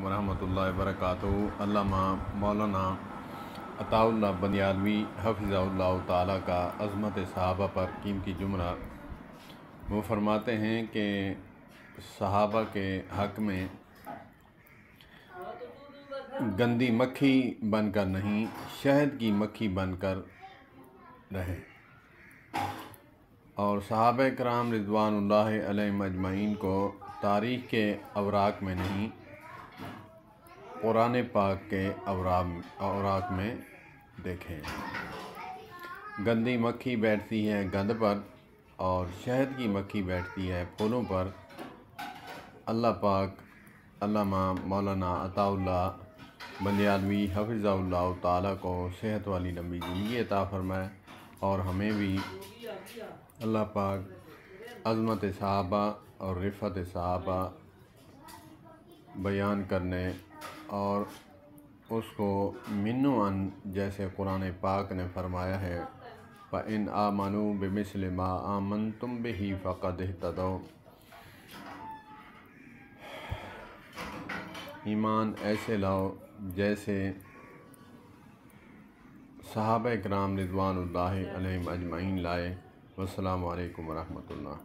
वरहमतुल्लाहि वबरकातुहू। अल्लामा मौलाना अताउल्लाह बनियालवी हफ़िज़हुल्लाह ताला का अज़मत सहाबा पर कीमती जुमला। वो फरमाते हैं कि सहाबा के हक़ में गंदी मक्खी बनकर नहीं, शहद की मक्खी बनकर रहे। और सहाबा किराम रिज़वानुल्लाहि अलैहिम अजमईन को तारीख़ के अवराक़ में नहीं, कुरान पाक के अवराक़ में देखें। गंदी मक्खी बैठती है गंद पर और शहद की मक्खी बैठती है फूलों पर। अल्लाह पाक अल्लामा मौलाना अताउल्लाह बनियालवी हफ़िज़हुल्लाह ताला को सेहत वाली लंबी ज़िंदगी अता फ़रमाए और हमें भी अल्लाह पाक अज़मत सहाबा और रिफ़त सहाबा बयान करने और उसको मिन्नुअन जैसे कुरान पाक ने फरमाया है, फ़इन आमनू बिमिस्लि मा आमनतुम बिही फ़क़द इह्तदौ। ईमान ऐसे लाओ जैसे सहाबा किराम रिज़वानुल्लाहि अलैहिम अजमईन लाए। वस्सलामु अलैकुम वरहमतुल्लाह।